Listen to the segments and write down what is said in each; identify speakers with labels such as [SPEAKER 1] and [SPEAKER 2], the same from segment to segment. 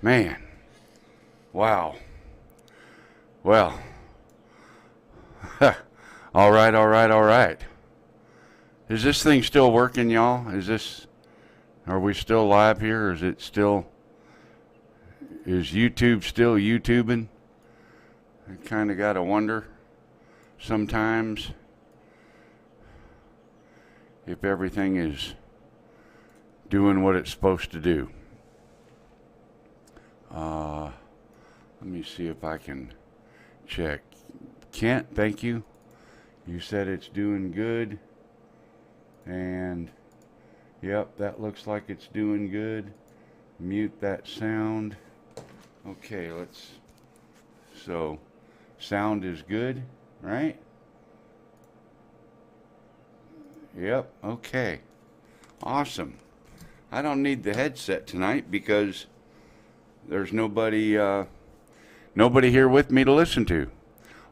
[SPEAKER 1] Man, wow. Well, all right, all right, all right. Is this thing still working, y'all? Are we still live here? Or is YouTube still YouTubing? I kind of got to wonder sometimes if everything is doing what it's supposed to do. Let me see if I can check. Kent, thank you. You said it's doing good. And, yep, that looks like it's doing good. Mute that sound. Okay, so, sound is good, right? Yep, okay. Awesome. I don't need the headset tonight because there's nobody here with me to listen to.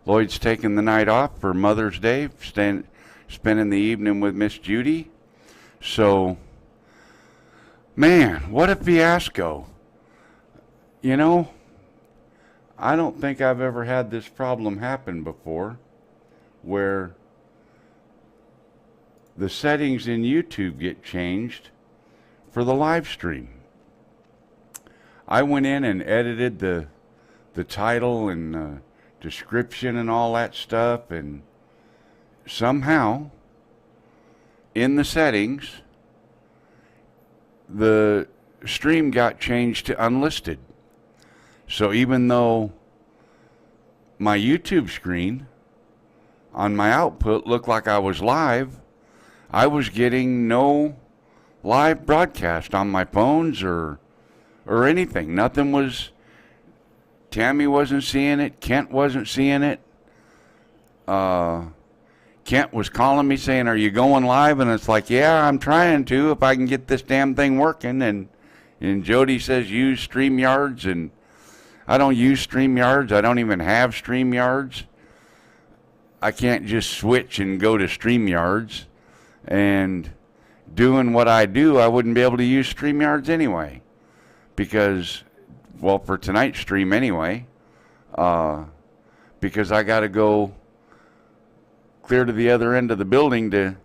[SPEAKER 1] Lloyd's taking the night off for Mother's Day, spending the evening with Miss Judy. So, man, what a fiasco. You know, I don't think I've ever had this problem happen before, where the settings in YouTube get changed for the live stream. I went in and edited the title and description and all that stuff, and somehow in the settings the stream got changed to unlisted. So even though my YouTube screen on my output looked like I was live, I was getting no live broadcast on my phones or anything. Nothing was. Tammy wasn't seeing it. Kent wasn't seeing it. Kent was calling me saying, "Are you going live?" And it's like, "Yeah, I'm trying to, if I can get this damn thing working." And Jody says, "Use StreamYards," and I don't use StreamYards. I don't even have StreamYards. I can't just switch and go to StreamYards. And doing what I do, I wouldn't be able to use StreamYards anyway. Because, well, for tonight's stream anyway, because I got to go clear to the other end of the building to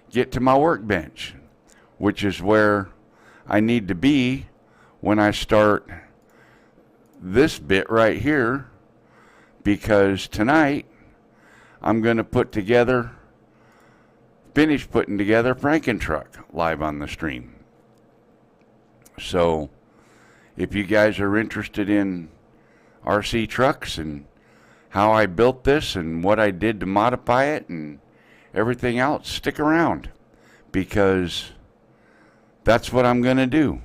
[SPEAKER 1] get to my workbench, which is where I need to be when I start this bit right here, because tonight I'm going to finish putting together FRANKENTRUCK live on the stream. So if you guys are interested in RC trucks and how I built this and what I did to modify it and everything else, stick around, because that's what I'm going to do.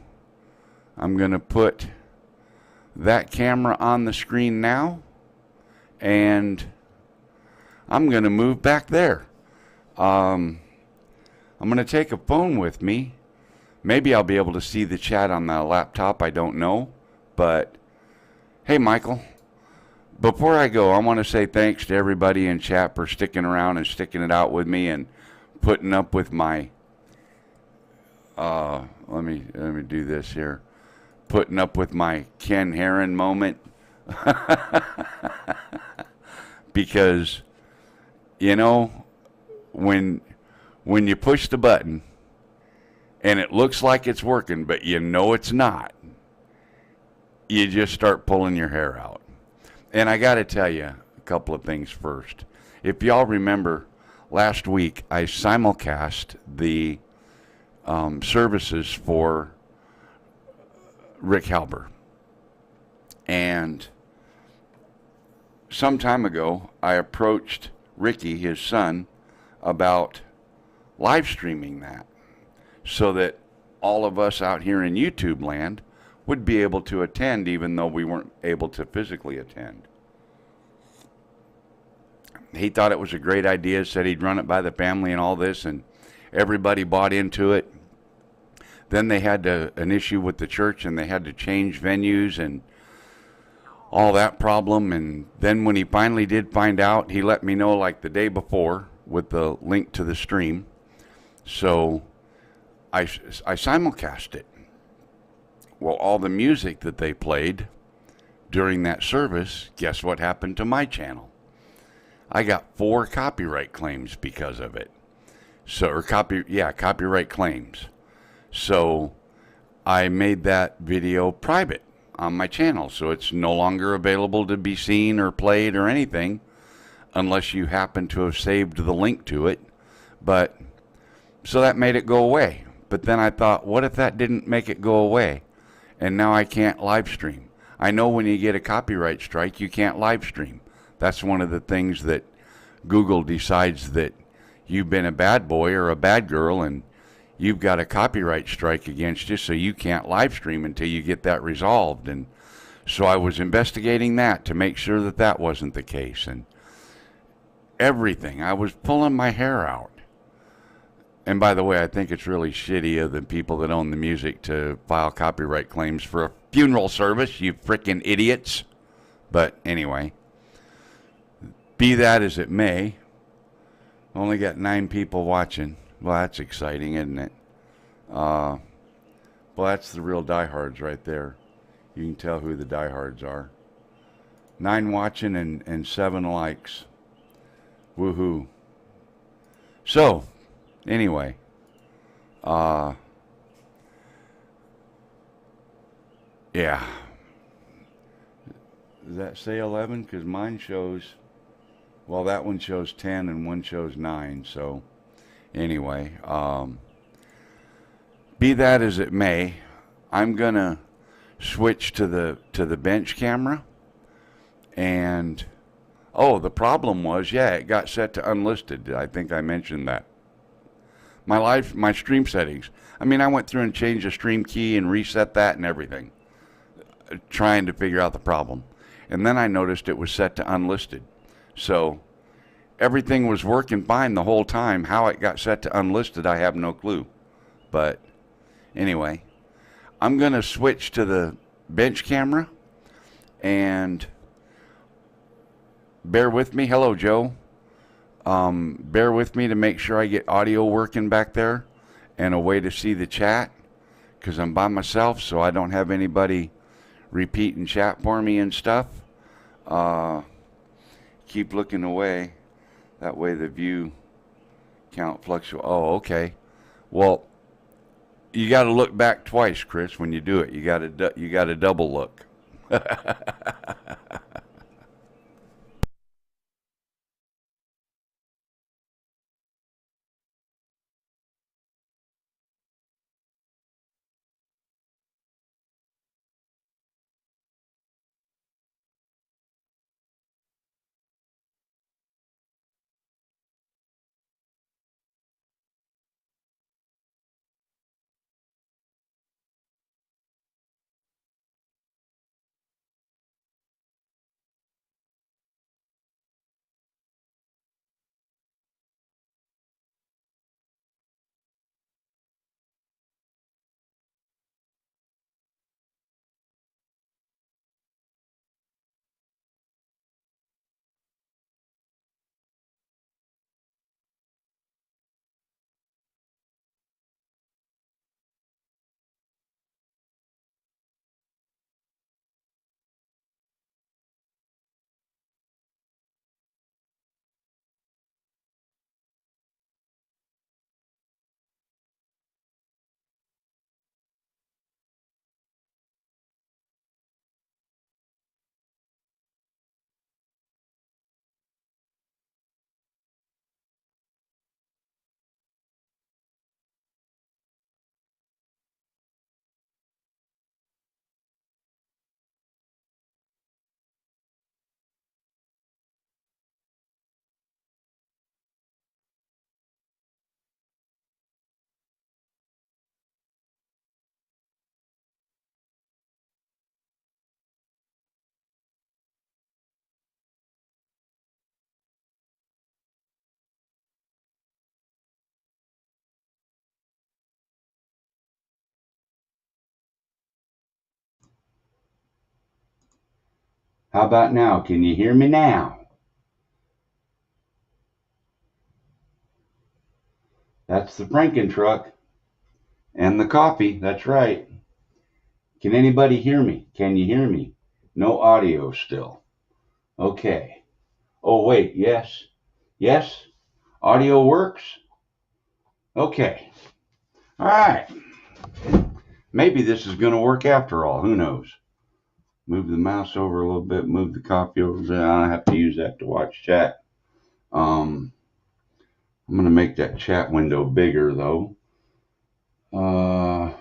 [SPEAKER 1] I'm going to put that camera on the screen now, and I'm going to move back there. I'm going to take a phone with me. Maybe I'll be able to see the chat on the laptop. I don't know. But, hey, Michael, before I go, I want to say thanks to everybody in chat for sticking around and sticking it out with me and putting up with my, let me do this here. Putting up with my Ken Herron moment. Because, you know, when you push the button and it looks like it's working, but you know it's not, you just start pulling your hair out. And I got to tell you a couple of things first. If y'all remember, last week I simulcast the services for Rick Halber. And some time ago, I approached Ricky, his son, about live streaming that so that all of us out here in YouTube land would be able to attend, even though we weren't able to physically attend. He thought it was a great idea, said he'd run it by the family and all this, and everybody bought into it. Then they had an issue with the church, and they had to change venues and all that problem. And then when he finally did find out, he let me know like the day before with the link to the stream. So I simulcast it. Well, all the music that they played during that service, guess what happened to my channel? I got 4 copyright claims because of it. So, or copyright claims. So I made that video private on my channel, so it's no longer available to be seen or played or anything unless you happen to have saved the link to it. But so that made it go away. But then I thought, what if that didn't make it go away? And now I can't live stream. I know when you get a copyright strike, you can't live stream. That's one of the things that Google decides that you've been a bad boy or a bad girl and you've got a copyright strike against you, so you can't live stream until you get that resolved. And so I was investigating that to make sure that that wasn't the case. And everything, I was pulling my hair out. And by the way, I think it's really shitty of the people that own the music to file copyright claims for a funeral service, you frickin' idiots. But anyway, be that as it may, only got 9 people watching. Well, that's exciting, isn't it? Well, that's the real diehards right there. You can tell who the diehards are. 9 watching and 7 likes. Woohoo. So, anyway. Yeah. Does that say 11? Because mine shows... Well, that one shows 10 and one shows 9, so anyway, be that as it may, I'm gonna switch to the bench camera. And the problem was, it got set to unlisted. I think I mentioned that. My stream settings. I mean, I went through and changed the stream key and reset that and everything, trying to figure out the problem. And then I noticed it was set to unlisted. So everything was working fine the whole time. How it got set to unlisted, I have no clue. But anyway, I'm going to switch to the bench camera and bear with me. Hello, Joe. Bear with me to make sure I get audio working back there and a way to see the chat, because I'm by myself, so I don't have anybody repeating chat for me and stuff. Keep looking away. That way the view count fluctuates. Oh, okay. Well, you got to look back twice, Chris, when you do it. You got to double look. How about now? Can you hear me now? That's the Franken truck and the coffee. That's right. Can anybody hear me? Can you hear me? No audio still. Okay. Oh, wait. Yes. Yes. Audio works. Okay. All right. Maybe this is going to work after all. Who knows? Move the mouse over a little bit. Move the copy over there. I have to use that to watch chat. I'm going to make that chat window bigger, though. And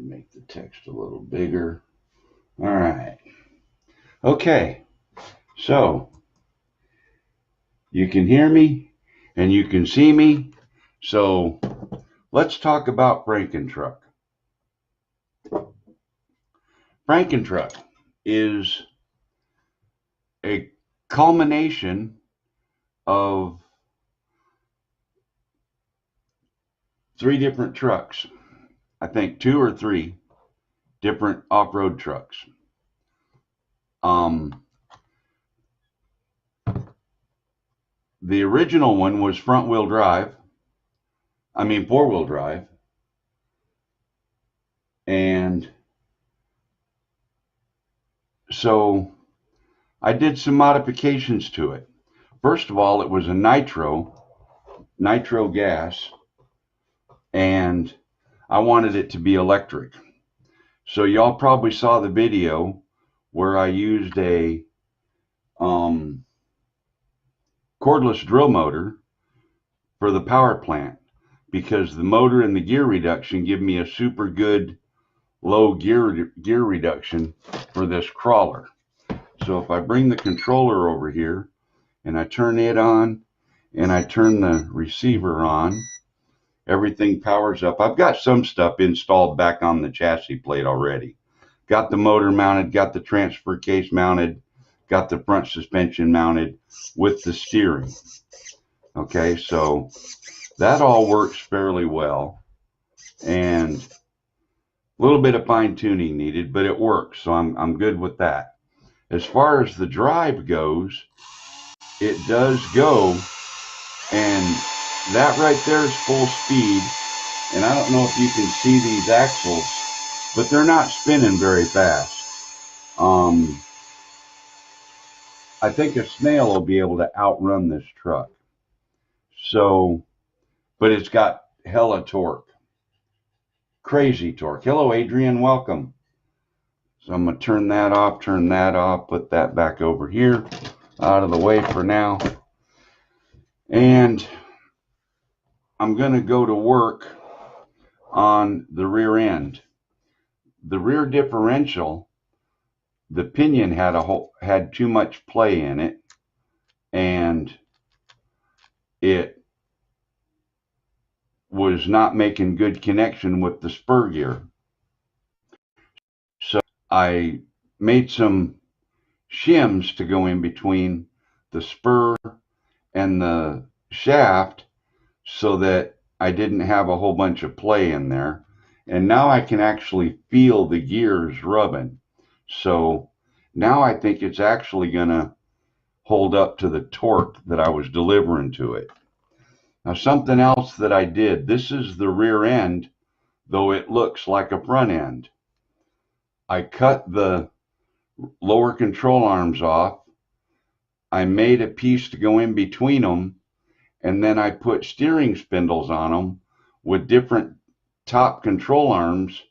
[SPEAKER 1] make the text a little bigger. All right. Okay. So you can hear me and you can see me. So let's talk about FRANKENTRUCK. FRANKENTRUCK is a culmination of 3 different trucks. I think 2 or 3 different off-road trucks. The original one was four-wheel drive. And so I did some modifications to it. First of all, it was a nitro gas, and I wanted it to be electric. So y'all probably saw the video where I used a cordless drill motor for the power plant, because the motor and the gear reduction give me a super good low gear reduction for this crawler. So if I bring the controller over here and I turn it on and I turn the receiver on, everything powers up. I've got some stuff installed back on the chassis plate already. Got the motor mounted, got the transfer case mounted, got the front suspension mounted with the steering. Okay, so that all works fairly well, and a little bit of fine tuning needed, but it works, so I'm good with that. As far as the drive goes, it does go, and that right there is full speed, and I don't know if you can see these axles, but they're not spinning very fast. I think a snail will be able to outrun this truck. So, but it's got hella torque. Crazy torque. Hello, Adrian. Welcome. So I'm going to turn that off, put that back over here, out of the way for now. And I'm going to go to work on the rear end. The rear differential, the pinion had too much play in it, and it was not making good connection with the spur gear. So I made some shims to go in between the spur and the shaft so that I didn't have a whole bunch of play in there. And now I can actually feel the gears rubbing. So now I think it's actually going to hold up to the torque that I was delivering to it. Now, something else that I did, this is the rear end, though it looks like a front end. I cut the lower control arms off. I made a piece to go in between them, and then I put steering spindles on them with different top control arms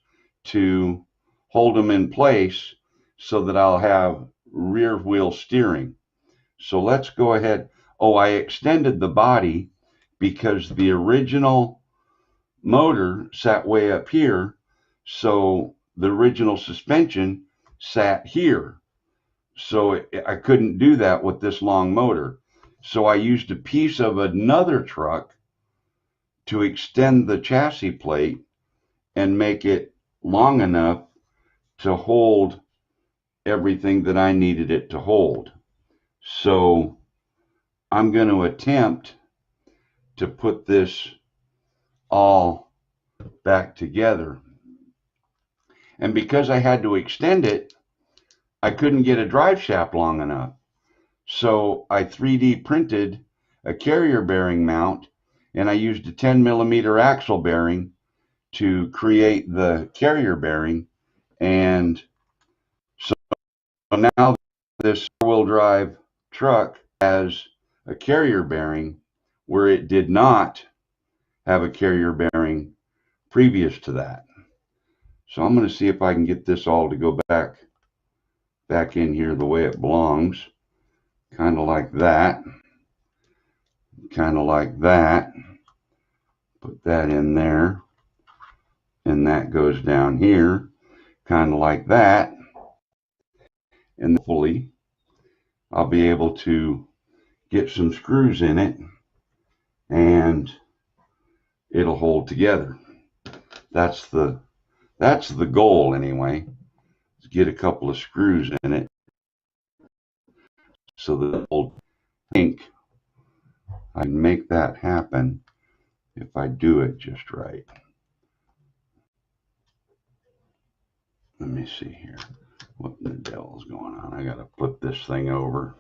[SPEAKER 1] to hold them in place so that I'll have rear wheel steering. So let's go ahead. Oh, I extended the body because the original motor sat way up here, so the original suspension sat here. So I couldn't do that with this long motor. So I used a piece of another truck to extend the chassis plate and make it long enough to hold everything that I needed it to hold. So I'm going to attempt to put this all back together. And because I had to extend it, I couldn't get a drive shaft long enough. So I 3D printed a carrier bearing mount and I used a 10mm axle bearing to create the carrier bearing. And so now this four-wheel drive truck has a carrier bearing where it did not have a carrier bearing previous to that. So I'm going to see if I can get this all to go back in here the way it belongs. Kind of like that. Kind of like that. Put that in there. And that goes down here. Kind of like that. And hopefully I'll be able to get some screws in it and it'll hold together. That's the goal anyway. Is get a couple of screws in it so that it'll think I can make that happen if I do it just right. Let me see here. What in the devil is going on? I gotta flip this thing over.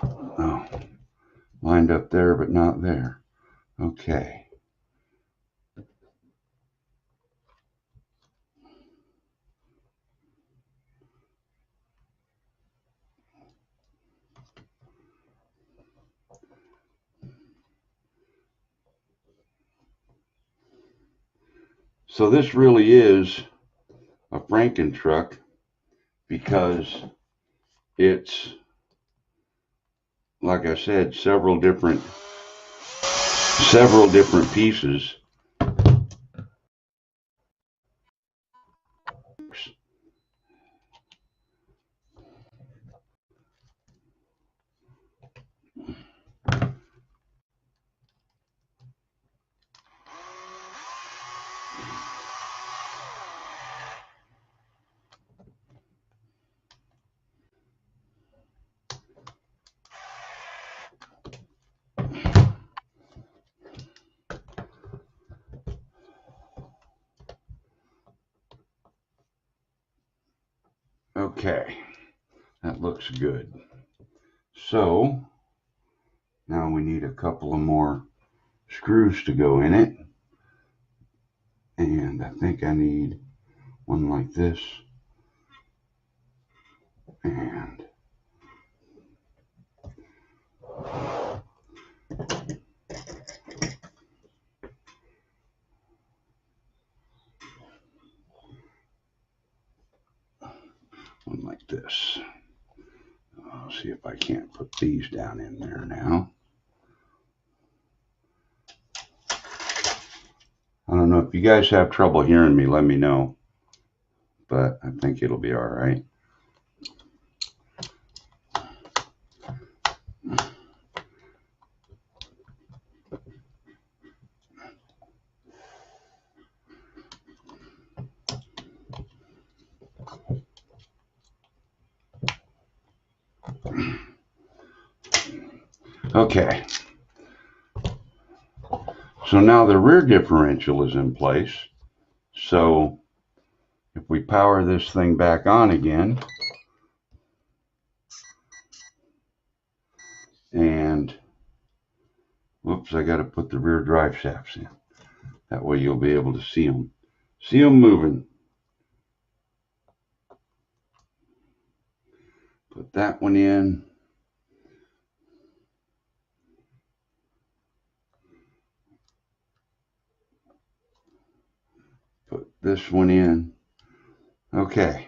[SPEAKER 1] Oh, lined up there but not there. Okay. So this really is a FRANKENTRUCK because it's, like I said, several different pieces. Okay, that looks good. So now we need a couple of more screws to go in it. And I think I need one like this. And one like this. I'll see if I can't put these down in there now. I don't know if you guys have trouble hearing me, let me know. But I think it'll be all right. Okay. So now the rear differential is in place. So if we power this thing back on again, and whoops, I got to put the rear drive shafts in. That way you'll be able to see them. See them moving. Put that one in. Put this one in. Okay.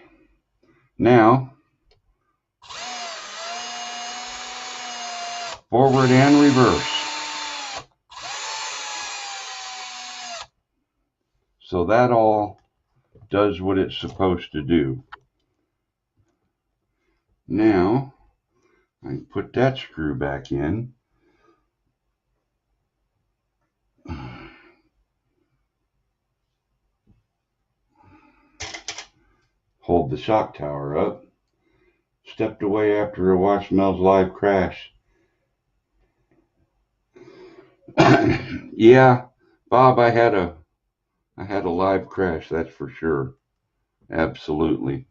[SPEAKER 1] Now, forward and reverse. So that all does what it's supposed to do. Now, I can put that screw back in. Hold the shock tower up. Stepped away after a Wash Smells Live crash. Yeah, Bob, I had a live crash, that's for sure. Absolutely.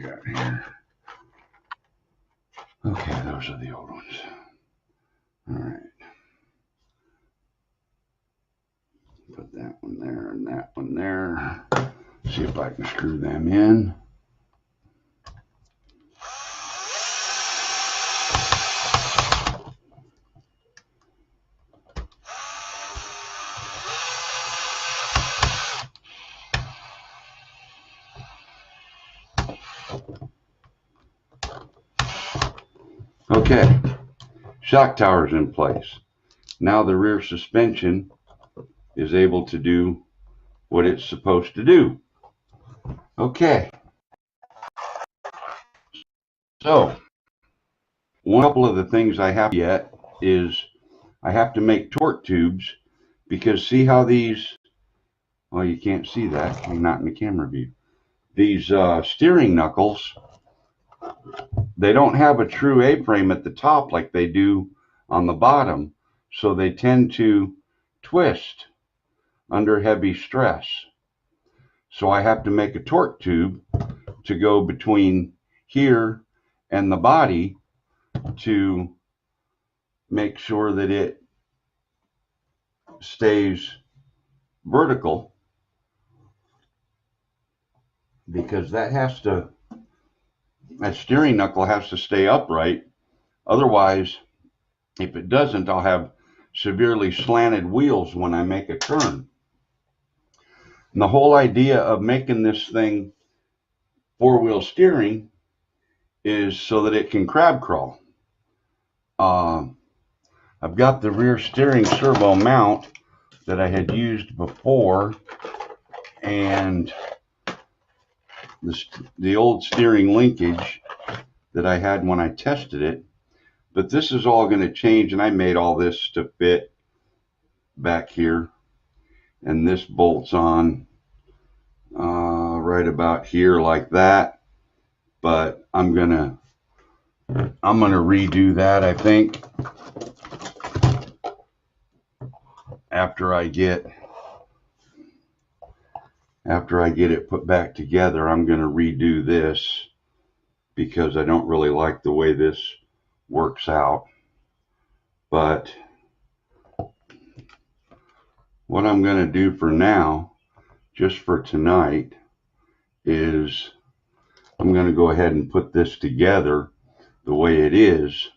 [SPEAKER 1] we got here? Okay, those are the old ones. All right. Put that one there and that one there. See if I can screw them in. Okay, shock tower's in place. Now the rear suspension is able to do what it's supposed to do. Okay, so one couple of the things I have yet is I have to make torque tubes, because see how these, well, you can't see that, you're not in the camera view. These steering knuckles, they don't have a true A-frame at the top like they do on the bottom, so they tend to twist under heavy stress. So I have to make a torque tube to go between here and the body to make sure that it stays vertical, because that steering knuckle has to stay upright. Otherwise, if it doesn't, I'll have severely slanted wheels when I make a turn. And the whole idea of making this thing four-wheel steering is so that it can crab crawl. I've got the rear steering servo mount that I had used before, and the old steering linkage that I had when I tested it. But this is all going to change, and I made all this to fit back here, and this bolts on right about here like that. But I'm gonna redo that, I think, after I get it put back together. I'm gonna redo this because I don't really like the way this works out. But what I'm gonna do for now, just for tonight, is I'm gonna go ahead and put this together the way it is,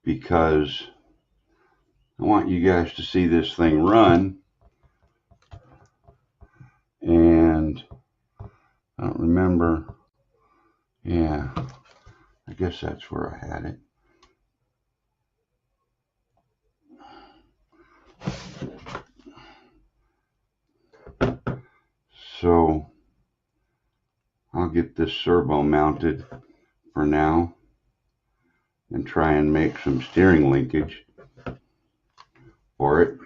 [SPEAKER 1] because I want you guys to see this thing run. And I don't remember, yeah, I guess that's where I had it. So I'll get this servo mounted for now and try and make some steering linkage for it.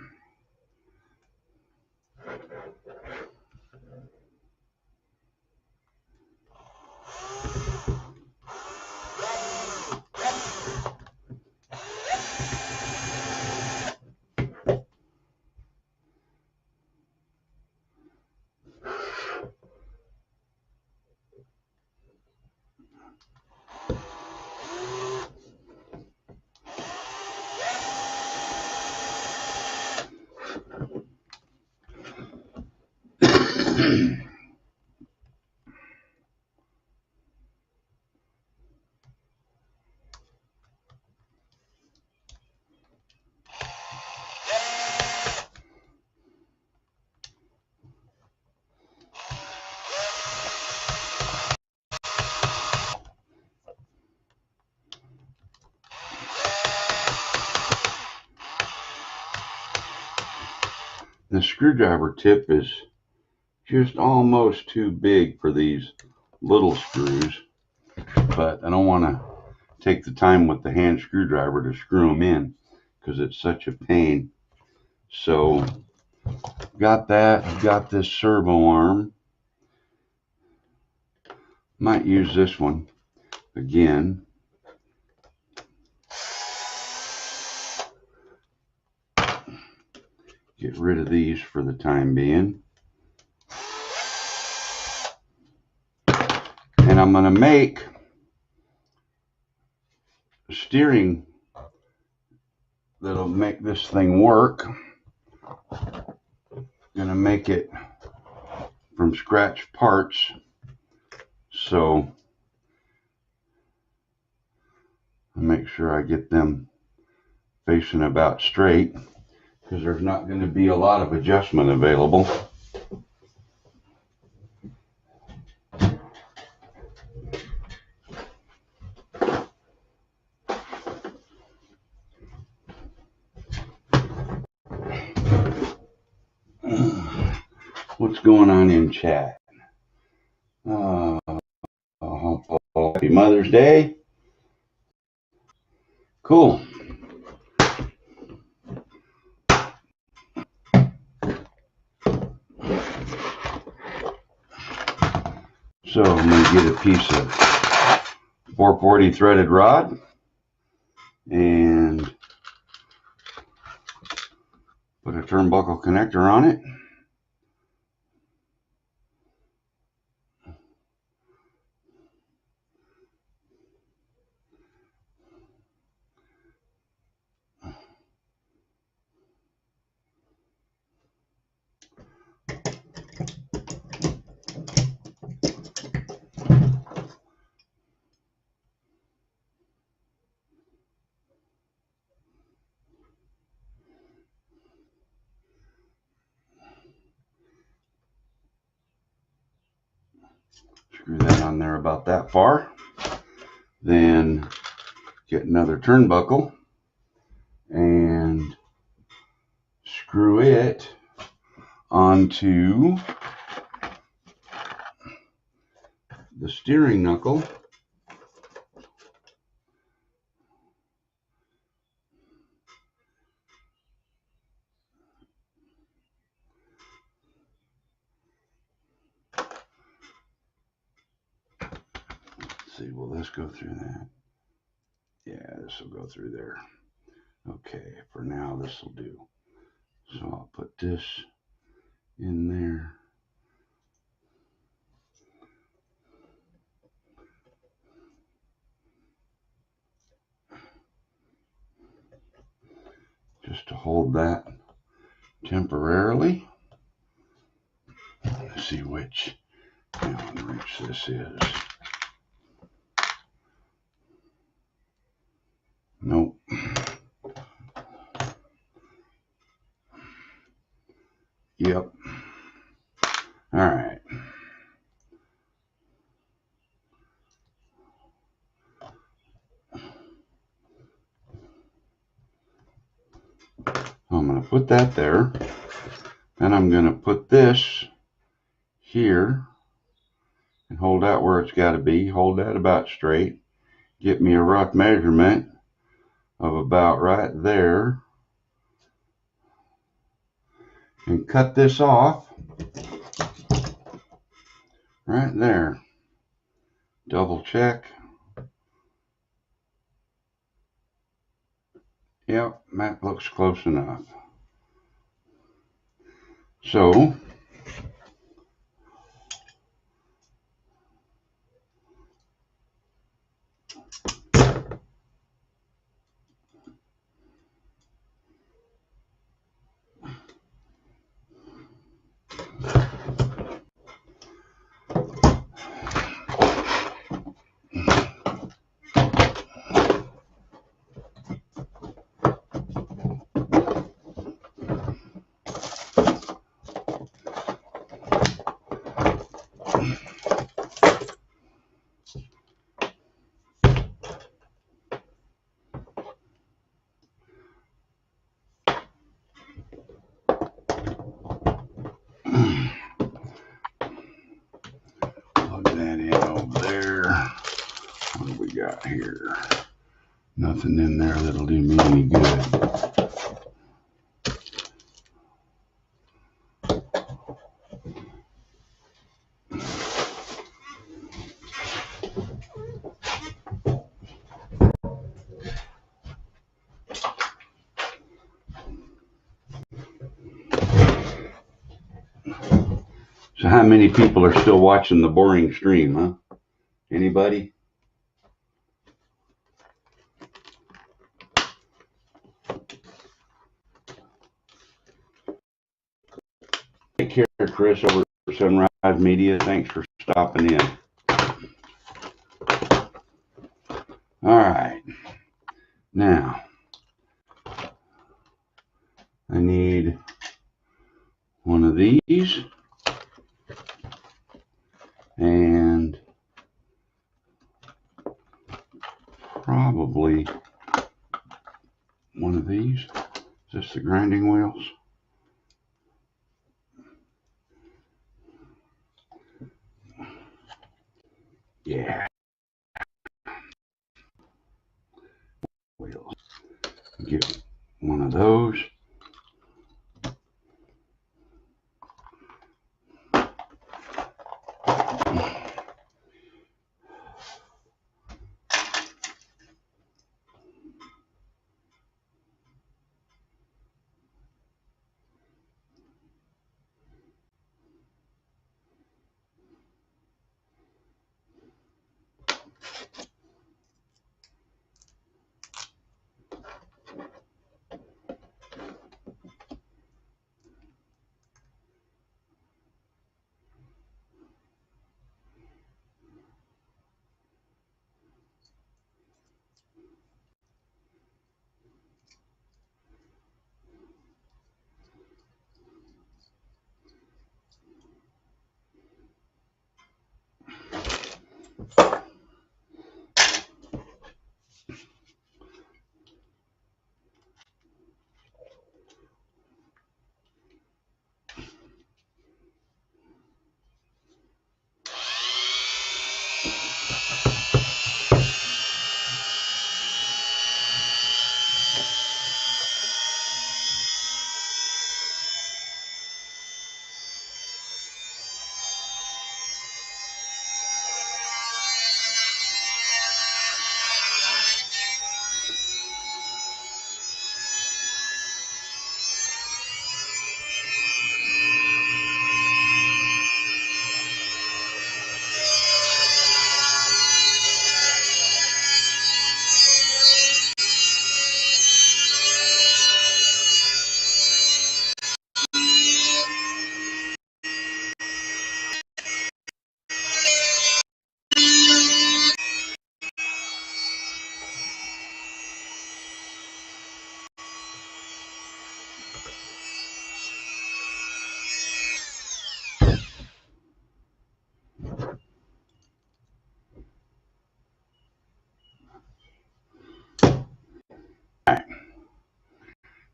[SPEAKER 1] The screwdriver tip is just almost too big for these little screws, but I don't want to take the time with the hand screwdriver to screw them in because it's such a pain. So got that. I've got this servo arm. Might use this one again. Get rid of these for the time being. And And I'm going to make a steering that'll make this thing work. Going to make it from scratch parts, so I make sure I get them facing about straight, because there's not going to be a lot of adjustment available. What's going on in chat? Happy Mother's Day. Cool. So I'm going to get a piece of 440 threaded rod and put a turnbuckle connector on it. Screw that on there about that far. Then get another turnbuckle and screw it onto the steering knuckle. Let's see, will this go through that? Yeah, this will go through there. Okay, for now this will do. So I'll put this in there. Just to hold that temporarily. Let's see which Allen wrench this is. Nope. Yep. All right. I'm going to put that there. Then I'm going to put this here and hold that where it's got to be. Hold that about straight. Get me a rough measurement of about right there. And cut this off right there. Double check. Yep, that looks close enough. So here. Nothing in there that'll do me any good. So how many people are still watching the boring stream, huh? Anybody? Take care, Chris, over at Sunrise Media. Thanks for stopping in. All right. Now, I need one of these and probably one of these. Is this the grinding wheels? Yeah. Wheels. Get one of those.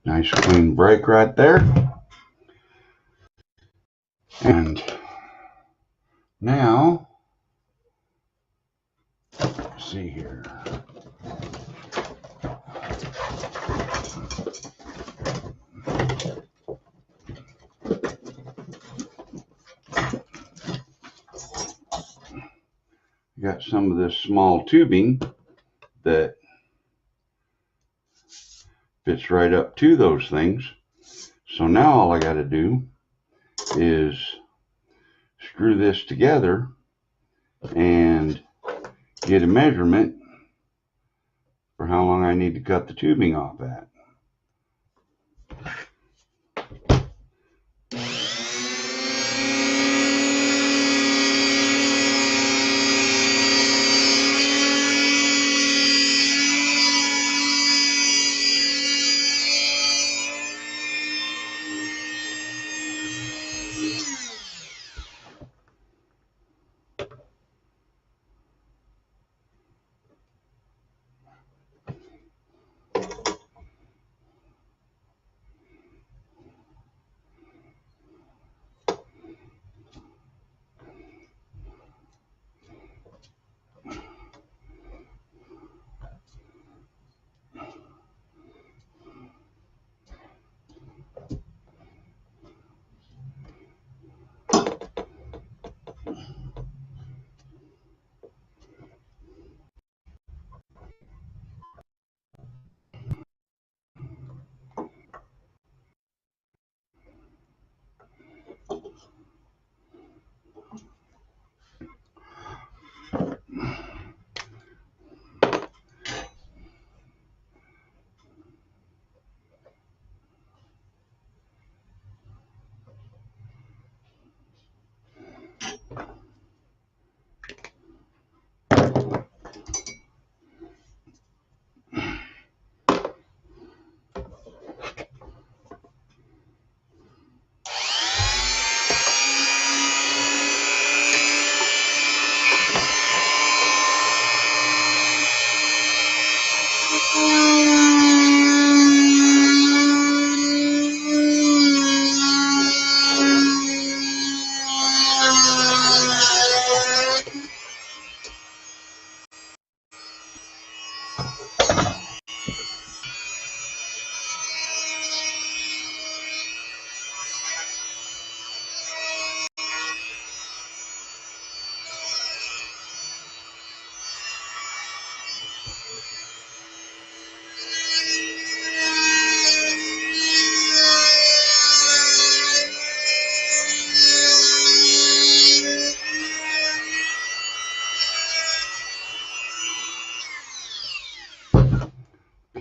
[SPEAKER 1] Nice clean brake right there. And now, let's see here. Got some of this small tubing that fits right up to those things. So now all I got to do is screw this together and get a measurement for how long I need to cut the tubing off at.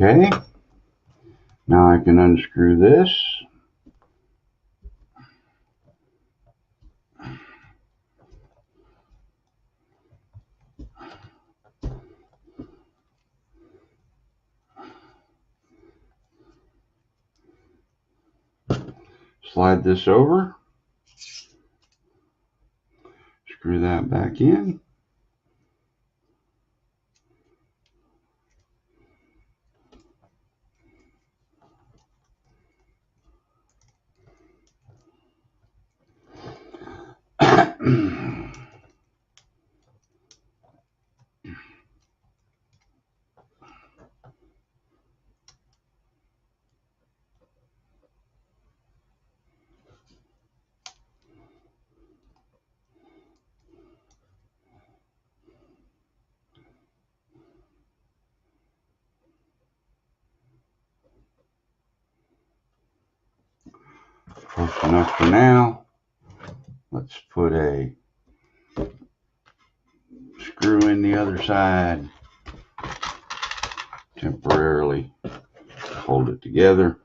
[SPEAKER 1] Okay, now I can unscrew this. Slide this over. Screw that back in. Close enough for now. Let's put a screw in the other side temporarily. Hold it together.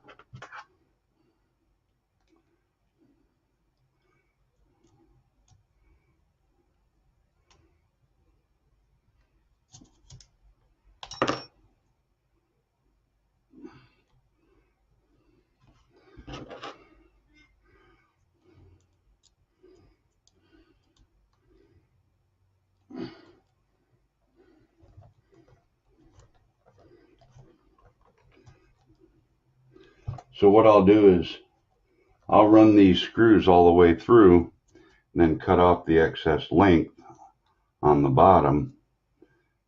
[SPEAKER 1] So what I'll do is I'll run these screws all the way through and then cut off the excess length on the bottom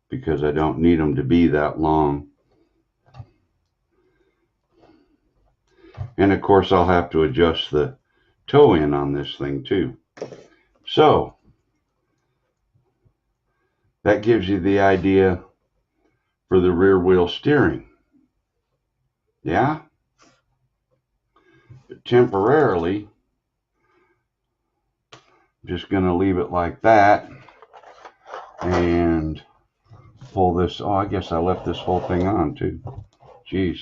[SPEAKER 1] because I don't need them to be that long. And of course I'll have to adjust the toe in on this thing too. So that gives you the idea for the rear wheel steering. Yeah? But temporarily, I'm just going to leave it like that and pull this. Oh, I guess I left this whole thing on too. Jeez.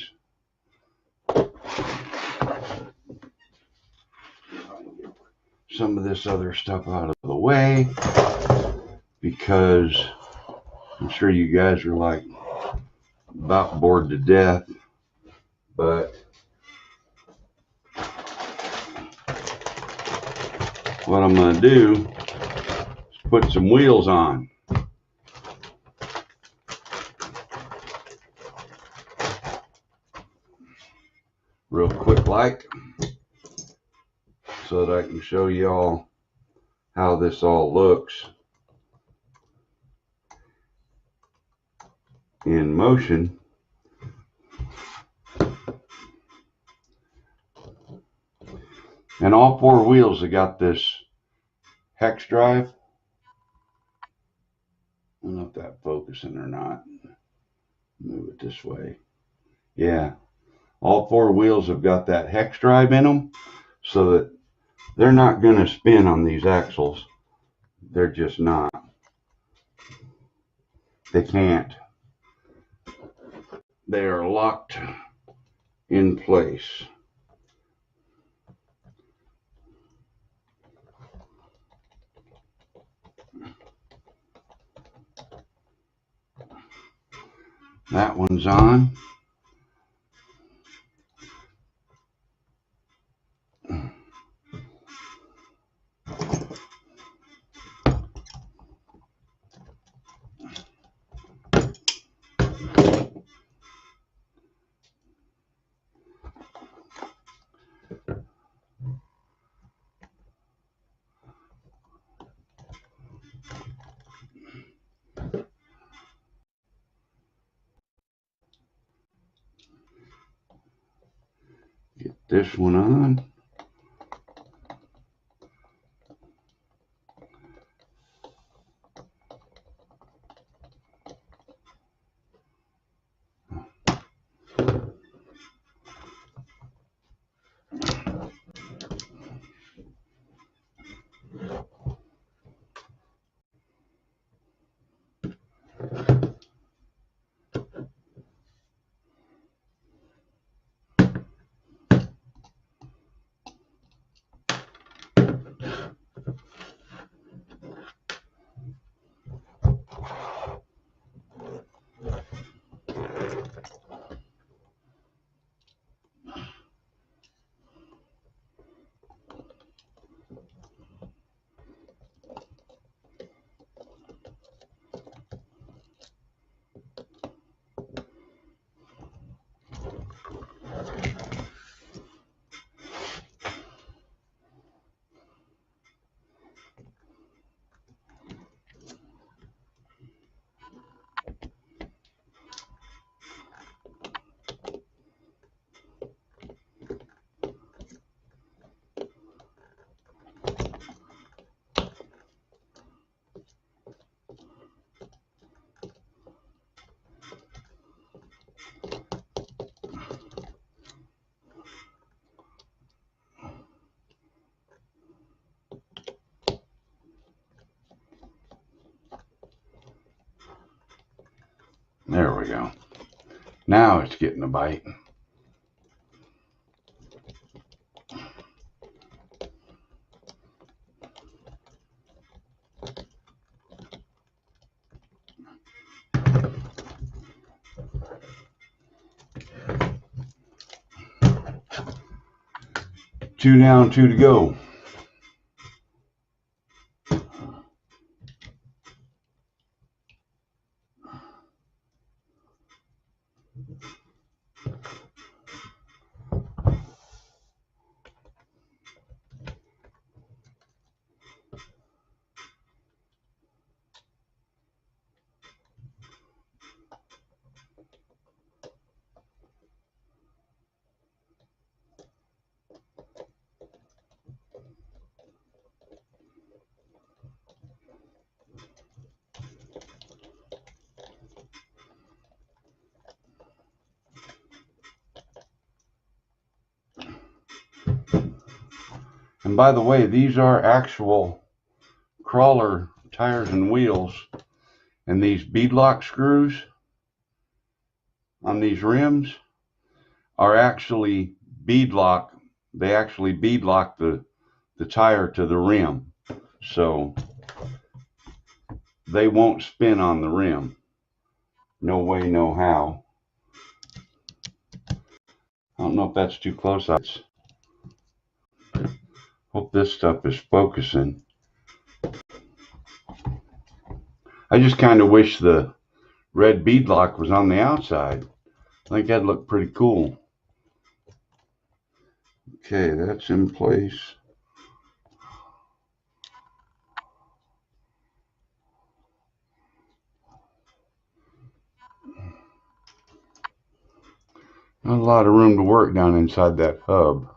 [SPEAKER 1] Some of this other stuff out of the way because I'm sure you guys are like about bored to death, but what I'm going to do is put some wheels on. Real quick like, so that I can show you all how this all looks in motion. And all four wheels have got this hex drive. I don't know if that's focusing or not. Move it this way. Yeah. All four wheels have got that hex drive in them so that they're not going to spin on these axles. They're just not. They can't. They are locked in place. That one's on. Get this one on. There we go. Now it's getting a bite. Two down, two to go. And by the way, these are actual crawler tires and wheels, and these beadlock screws on these rims are actually beadlock. They actually beadlock the tire to the rim, so they won't spin on the rim. No way, no how. I don't know if that's too close. Hope this stuff is focusing. I just kind of wish the red beadlock was on the outside. I think that'd look pretty cool. Okay, that's in place. Not a lot of room to work down inside that hub.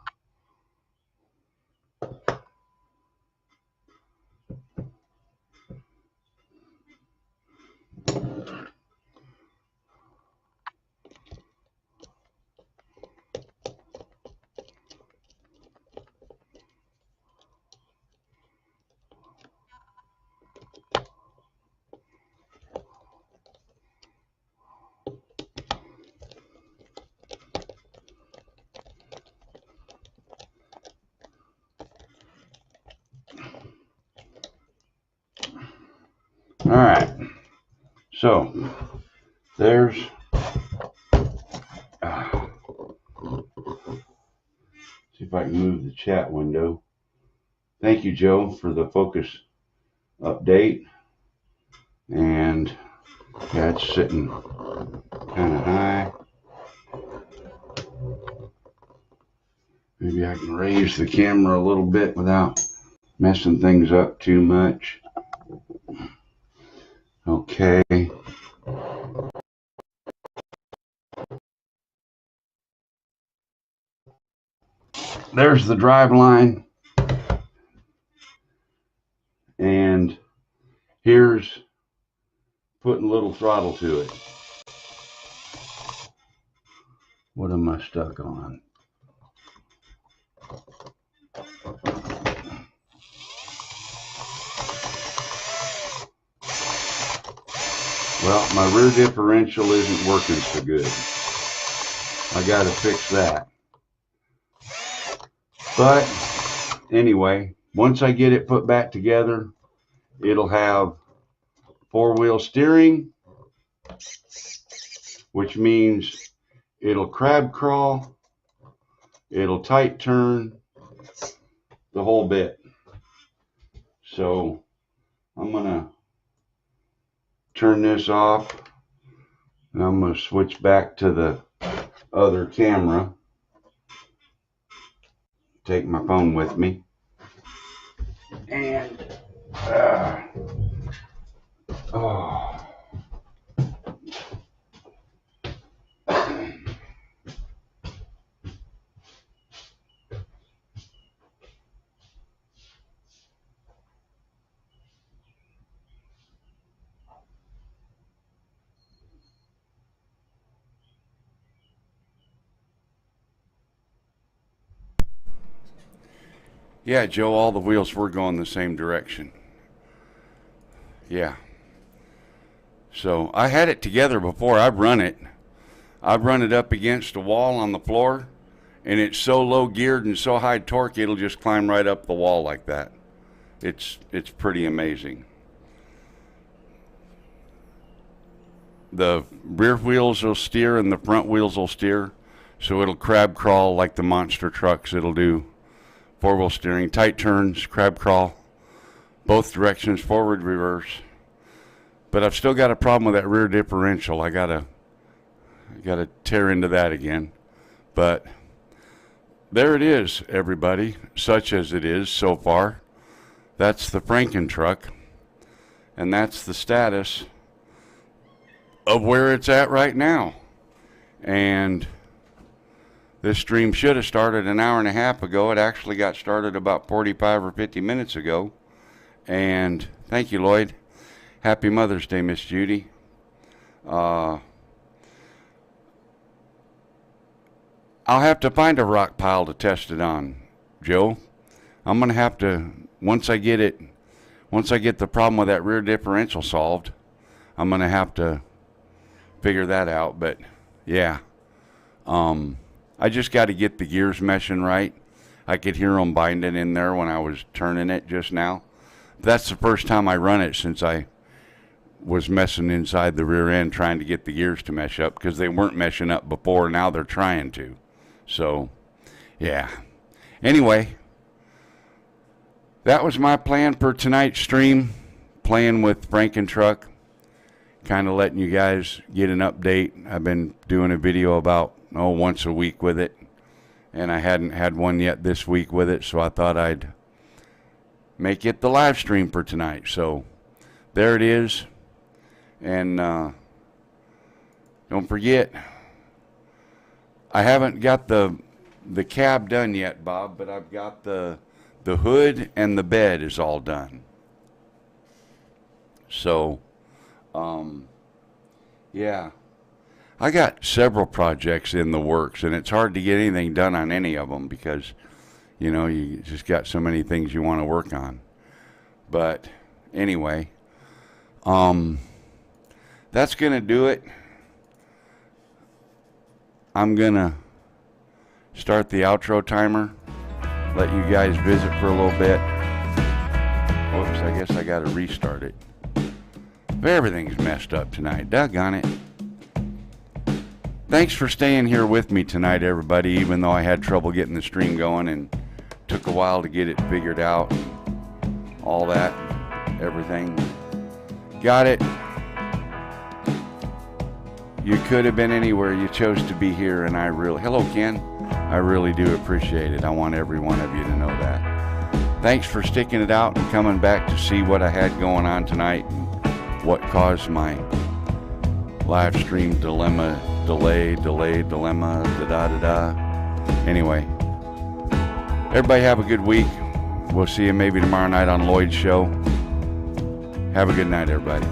[SPEAKER 1] So there's see if I can move the chat window. Thank you, Joe, for the focus update. And yeah, it's sitting kind of high. Maybe I can raise the camera a little bit without messing things up too much. Okay. There's the drive line. And here's putting a little throttle to it. What am I stuck on? Well, my rear differential isn't working so good. I gotta fix that. But anyway, once I get it put back together, it'll have four-wheel steering, which means it'll crab crawl, it'll tight turn, the whole bit. So I'm gonna turn this off, and I'm gonna switch back to the other camera. Take my phone with me. And oh. Yeah, Joe, all the wheels were going the same direction. Yeah. So I had it together before. I've run it up against a wall on the floor, and it's so low geared and so high torque, it'll just climb right up the wall like that. It's pretty amazing. The rear wheels will steer and the front wheels will steer, so it'll crab crawl like the monster trucks. It'll do four-wheel steering, tight turns, crab crawl, both directions, forward, reverse. But I've still got a problem with that rear differential. I gotta tear into that again. But there it is, everybody, such as it is so far. That's the FRANKENTRUCK, and that's the status of where it's at right now. And this stream should have started an hour and a half ago. It actually got started about 45 or 50 minutes ago. And thank you, Lloyd. Happy Mother's Day, Miss Judy. I'll have to find a rock pile to test it on, Joe. I'm going to have to, once I get the problem with that rear differential solved, I'm going to have to figure that out. But yeah, I just got to get the gears meshing right. I could hear them binding in there when I was turning it just now. That's the first time I run it since I was messing inside the rear end trying to get the gears to mesh up, because they weren't meshing up before. Now they're trying to. So, yeah. Anyway, that was my plan for tonight's stream, playing with FRANKENTRUCK, kind of letting you guys get an update. I've been doing a video about once a week with it, and I hadn't had one yet this week with it, so I thought I'd make it the live stream for tonight. So there it is. And don't forget, I haven't got the cab done yet, Bob, but I've got the hood and the bed is all done. So yeah, I got several projects in the works, and it's hard to get anything done on any of them because, you know, you just got so many things you want to work on. But anyway, that's going to do it. I'm going to start the outro timer, let you guys visit for a little bit. Oops, I guess I got to restart it. Everything's messed up tonight. Doggone it. Thanks for staying here with me tonight, everybody, even though I had trouble getting the stream going and took a while to get it figured out. All that, everything. Got it. You could have been anywhere. You chose to be here, and I really... Hello, Ken. I really do appreciate it. I want every one of you to know that. Thanks for sticking it out and coming back to see what I had going on tonight and what caused my live stream dilemma, dilemma, da-da-da-da. Anyway, everybody have a good week. We'll see you maybe tomorrow night on Lloyd's show. Have a good night, everybody.